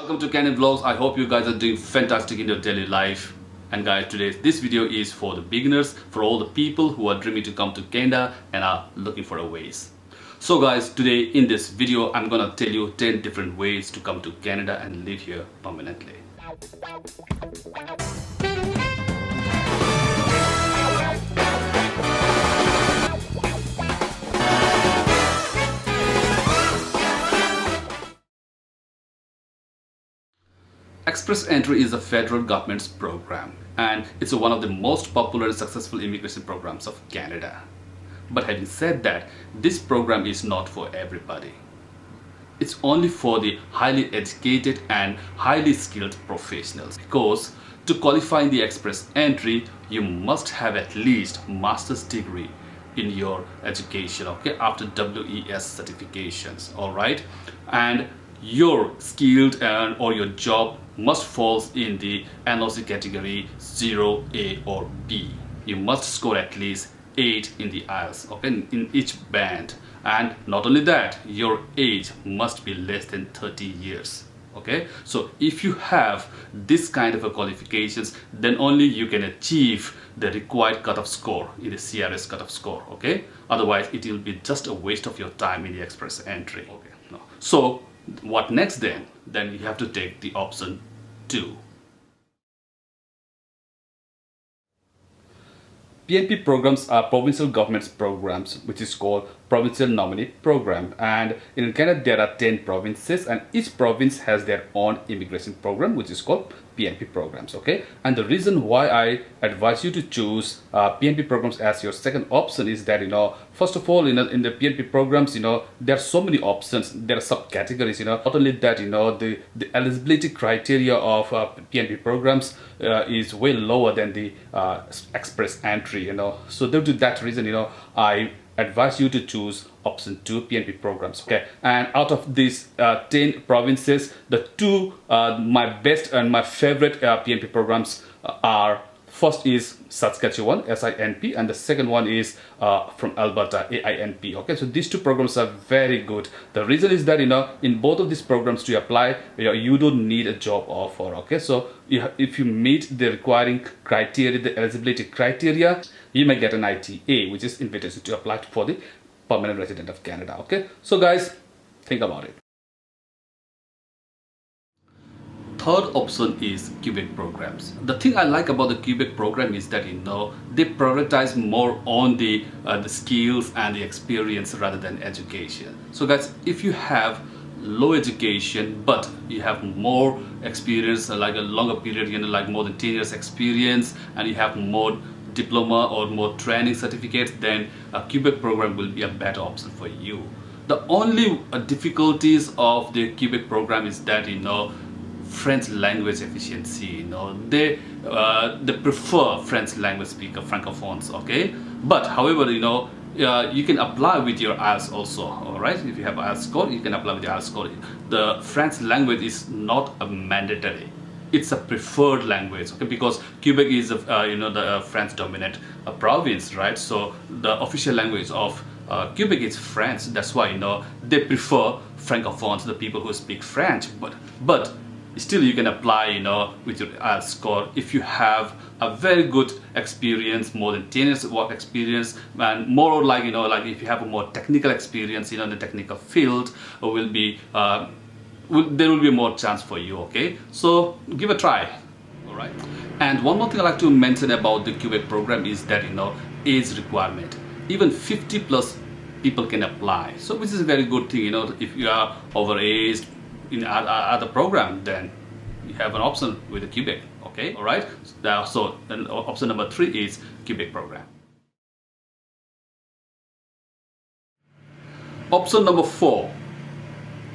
Welcome to Canon Vlogs. I hope you guys are doing fantastic in your daily life. And guys, this video is for the beginners, for all the people who are dreaming to come to Canada and are looking for a ways. So guys, today in this video, I'm gonna tell you 10 different ways to come to Canada and live here permanently. Express Entry is a federal government's program, and it's one of the most popular and successful immigration programs of Canada. But having said that, this program is not for everybody. It's only for the highly educated and highly skilled professionals, because to qualify in the Express Entry, you must have at least master's degree in your education, okay, after WES certifications, all right? And your skilled or your job must fall in the NOC category 0, A or B. You must score at least 8 in the IELTS, okay, in each band. And not only that, your age must be less than 30 years. Okay, so if you have this kind of a qualifications, then only you can achieve the required cutoff score in the CRS cutoff score. Okay, otherwise it will be just a waste of your time in the Express Entry. Okay, no. So what next then? Then you have to take the option 2. PNP programs are provincial government's programs, which is called Provincial Nominee Program. And in Canada, there are 10 provinces, and each province has their own immigration program, which is called PNP Programs. Okay, and the reason why I advise you to choose PNP Programs as your second option is that, first of all, in the PNP Programs, there are so many options, there are subcategories. Not only that, the eligibility criteria of PNP Programs is way lower than the Express Entry. So due to that reason, I advise you to choose option 2, PNP Programs. Okay, and out of these 10 provinces, the two my best and my favorite PNP programs are, first is Saskatchewan, SINP, and the second one is from Alberta, AINP. Okay, so these two programs are very good. The reason is that, in both of these programs to apply, you don't need a job offer. Okay, so if you meet the requiring criteria, the eligibility criteria, you may get an ITA, which is invitation to apply for the permanent resident of Canada. Okay, so guys, think about it. Third option is Quebec Programs. The thing I like about the Quebec program is that, they prioritize more on the skills and the experience rather than education. So guys, if you have low education but you have more experience, like a longer period, like more than 10 years experience, and you have more diploma or more training certificates, then a Quebec program will be a better option for you. The only difficulties of the Quebec program is that, French language efficiency. They prefer French language speaker, francophones. Okay, but however, you can apply with your IELTS also. All right, if you have IELTS score, you can apply with your IELTS score. The French language is not a mandatory; it's a preferred language. Okay, because Quebec is the French dominant province, right? So the official language of Quebec is French. That's why they prefer francophones, the people who speak French. But still, you can apply, with your IELTS score if you have a very good experience, more than 10 years of work experience, and more like, like if you have a more technical experience, in the technical field, there will be more chance for you. Okay, so give a try. All right. And one more thing I like to mention about the Quebec program is that, age requirement. Even 50 plus people can apply. So which is a very good thing. If you are overaged in other program, then you have an option with the Quebec. Okay, all right. So then option number 3 is Quebec program. Option number 4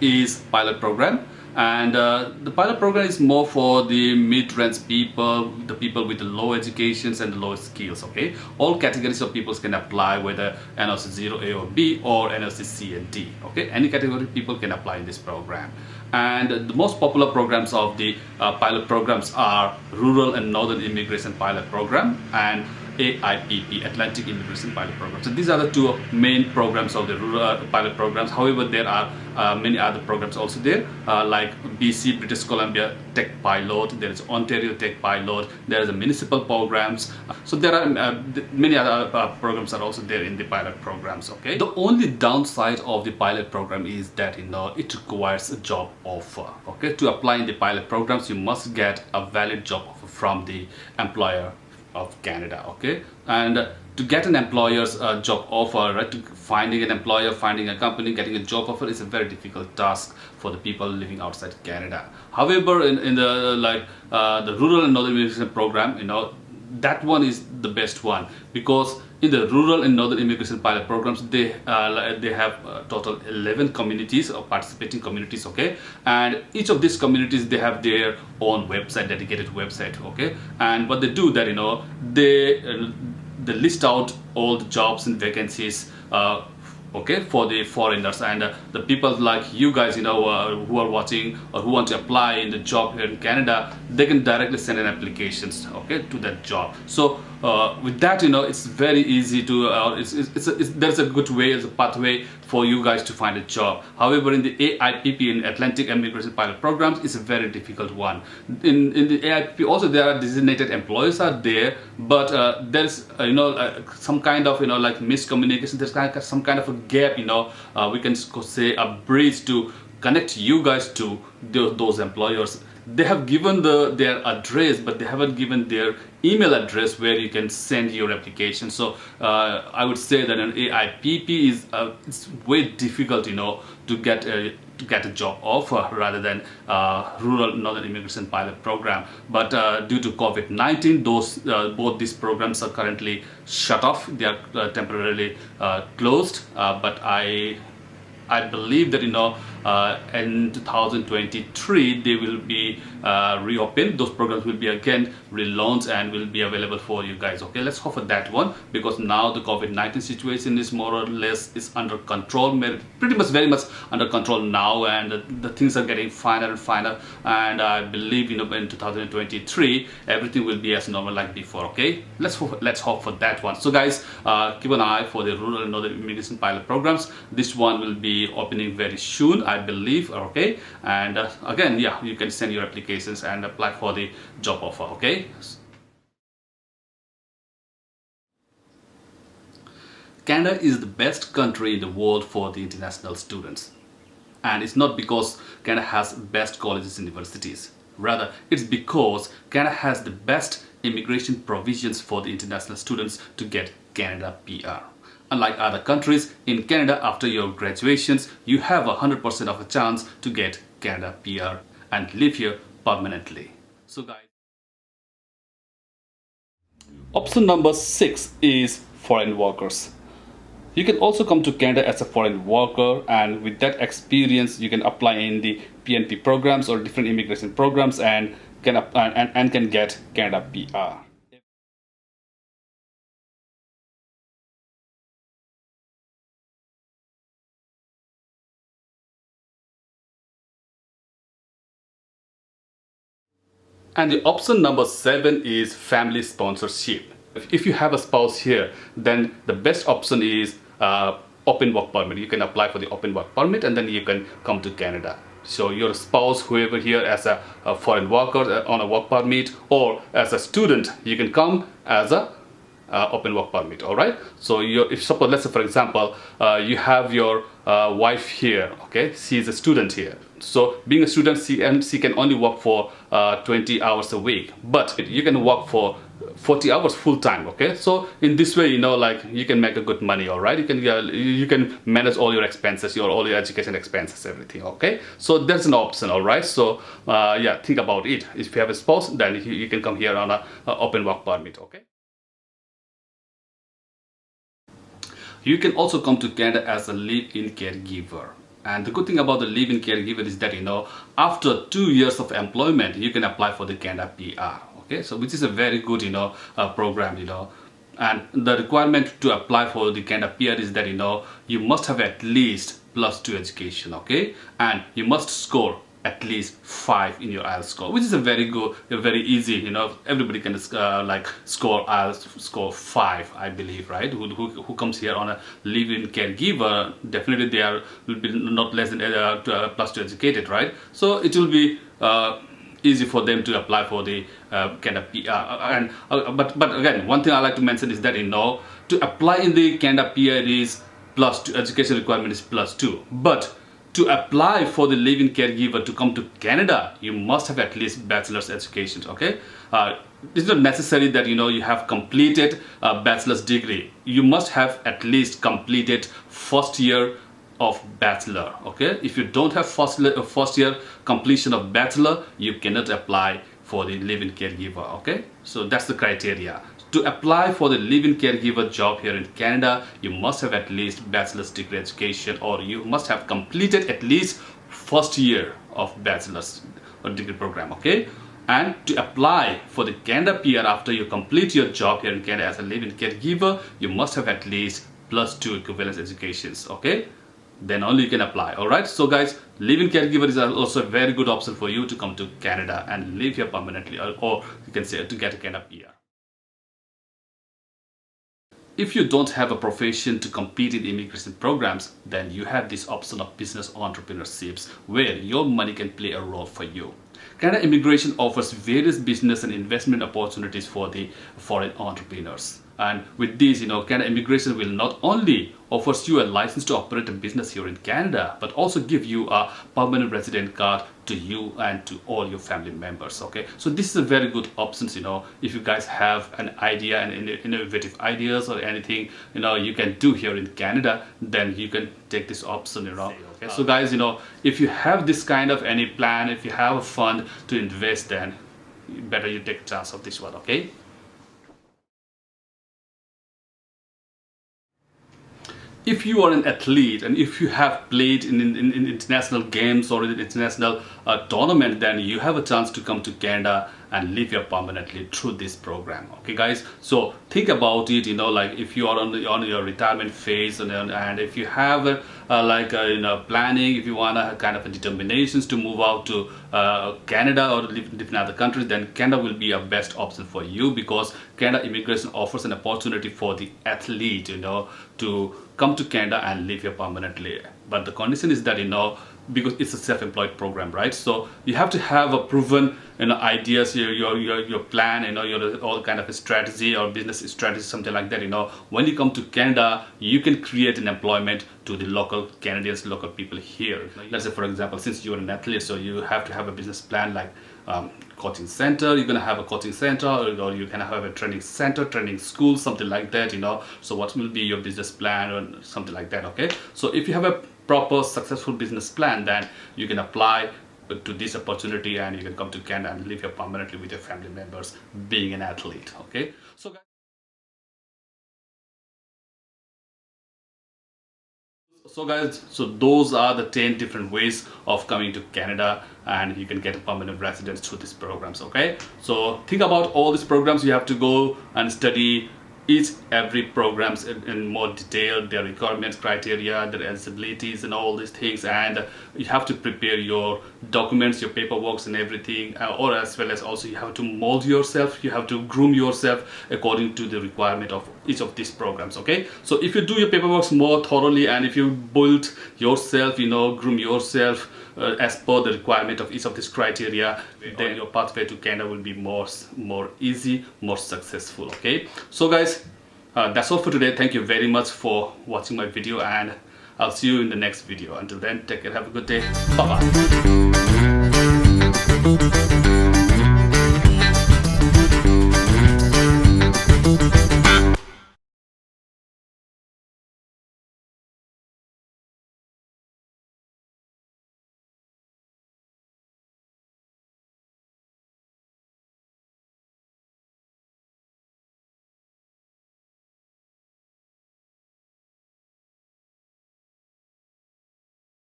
is pilot program, and the pilot program is more for the mid-range people, the people with the low educations and the low skills. Okay, all categories of people can apply, whether NOC 0, A or B, or NOC C and D. Okay, any category of people can apply in this program. And the most popular programs of the pilot programs are Rural and Northern Immigration Pilot Program and AIPP, Atlantic Immigration Pilot Program. So these are the two main programs of the rural pilot programs. However, there are many other programs also there, like BC, British Columbia Tech Pilot, there is Ontario Tech Pilot, there is the municipal programs. So there are many other programs are also there in the pilot programs. Okay, the only downside of the pilot program is that it requires a job offer. Okay, to apply in the pilot programs, you must get a valid job offer from the employer of Canada. Okay, and to get an employer's job offer, right, to finding an employer, finding a company, getting a job offer is a very difficult task for the people living outside Canada. However, in the the rural and northern immigration program, that one is the best one, because in the rural and northern immigration pilot programs, they have total 11 communities or participating communities. Okay, and each of these communities, they have their own website, dedicated website. Okay, and what they do that they list out all the jobs and vacancies okay, for the foreigners, and the people like you guys, who are watching or who want to apply in the job here in Canada, they can directly send in applications, okay, to that job. So with that, it's very easy to there's a good way, as a pathway for you guys to find a job. However, in the AIPP, in Atlantic Immigration Pilot Programs, it's a very difficult one. In the AIPP also, there are designated employers are there, but there's some kind of like miscommunication. There's some kind of a gap, we can say a bridge to connect you guys to those employers. They have given their address, but they haven't given their email address where you can send your application. So I would say that an AIPP is it's way difficult, to get a job offer rather than rural northern immigration pilot program. But due to COVID-19, both these programs are currently shut off. They are temporarily closed. But I believe that in 2023 they will be reopened. Those programs will be again relaunched and will be available for you guys. Okay, let's hope for that one, because now the COVID-19 situation is more or less under control, pretty much very much under control now, and the things are getting finer and finer. And I believe in 2023 everything will be as normal like before. Okay, let's hope for that one. So guys, keep an eye for the rural and northern immigration pilot programs. This one will be opening very soon, I believe. Okay, and again, yeah, you can send your applications and apply for the job offer. Okay, Canada is the best country in the world for the international students, and it's not because Canada has best colleges and universities. Rather, it's because Canada has the best immigration provisions for the international students to get Canada PR. Unlike other countries, in Canada, after your graduations, you have 100% of a chance to get Canada PR and live here permanently. So guys, option number 6 is foreign workers. You can also come to Canada as a foreign worker, and with that experience, you can apply in the PNP programs or different immigration programs and can get Canada PR. And the option number 7 is family sponsorship. If you have a spouse here, then the best option is open work permit. You can apply for the open work permit and then you can come to Canada. So your spouse, whoever here, as a foreign worker on a work permit, or as a student, you can come as a open work permit. All right, so if suppose, let's say for example, you have your wife here, okay, she is a student here. So being a student, she can only work for 20 hours a week, but you can work for 40 hours full time. Okay, so in this way, like you can make a good money. All right, you can manage all your expenses, all your education expenses, everything. Okay, so that's an option. All right, so yeah, think about it. If you have a spouse, then you can come here on a open work permit. Okay. You can also come to Canada as a live-in caregiver. And the good thing about the live-in caregiver is that, after 2 years of employment, you can apply for the Canada PR. Okay, so which is a very good, program, And the requirement to apply for the Canada PR is that, you must have at least +2 education, okay? And you must score at least 5 in your IELTS score, which is a very good, very easy, you know, everybody can like score IELTS score 5, I believe, right? Who comes here on a live-in caregiver, definitely they will be not less than +2 educated, right? So it will be easy for them to apply for the Canada PR. But again, one thing I like to mention is that, you know, to apply in the Canada PR is +2, education requirement is +2, but to apply for the live-in caregiver to come to Canada, you must have at least bachelor's education, okay? It's not necessary that, you know, you have completed a bachelor's degree. You must have at least completed first year of bachelor, okay? If you don't have first year completion of bachelor, you cannot apply for the live-in caregiver, okay? So that's the criteria. To apply for the live-in caregiver job here in Canada, you must have at least bachelor's degree education, or you must have completed at least first year of bachelor's or degree program, okay? And to apply for the Canada PR after you complete your job here in Canada as a live-in caregiver, you must have at least +2 equivalence educations, okay? Then only you can apply. All right, so guys, live-in caregiver is also a very good option for you to come to Canada and live here permanently, or you can say to get a Canada PR. If you don't have a profession to compete in immigration programs, then you have this option of business entrepreneurships where your money can play a role for you. Canada Immigration offers various business and investment opportunities for the foreign entrepreneurs. And with this, you know, Canada Immigration will not only offers you a license to operate a business here in Canada, but also give you a permanent resident card to you and to all your family members, okay? So this is a very good options, you know, if you guys have an idea and innovative ideas or anything, you know, you can do here in Canada, then you can take this option, you know. Okay? So guys, you know, if you have this kind of any plan, if you have a fund to invest, then better you take a chance of this one, okay? If you are an athlete and if you have played in international games or in international tournament, then you have a chance to come to Canada and live here permanently through this program, okay guys? So think about it, you know, like if you are on your retirement phase and if you have you know, planning, if you want a kind of a determinations to move out to Canada or live in different other countries, then Canada will be a best option for you, because Canada Immigration offers an opportunity for the athlete, you know, to come to Canada and live here permanently. But the condition is that, you know, because it's a self-employed program, right? So you have to have a proven, you know, ideas, your plan, you know, your all kind of a strategy or business strategy, something like that. You know, when you come to Canada, you can create an employment to the local Canadians, local people here. Let's say, for example, since you're an athlete, so you have to have a business plan like coaching center. You're gonna have a coaching center, or you can have a training center, training school, something like that, you know. So what will be your business plan or something like that, okay? So if you have a proper successful business plan, then you can apply to this opportunity and you can come to Canada and live here permanently with your family members, being an athlete, okay? So guys, so those are the 10 different ways of coming to Canada, and you can get a permanent residence through these programs, okay? So think about all these programs. You have to go and study every programs in more detail, their requirements, criteria, their eligibilities and all these things, and you have to prepare your documents, your paperwork and everything, or as well as also you have to mold yourself, you have to groom yourself according to the requirement of each of these programs, okay? So if you do your paperwork more thoroughly and if you build yourself, you know, groom yourself as per the requirement of each of these criteria, then your pathway to Canada will be more easy, more successful, okay? So guys, that's all for today. Thank you very much for watching my video, and I'll see you in the next video. Until then, take care, have a good day, bye bye.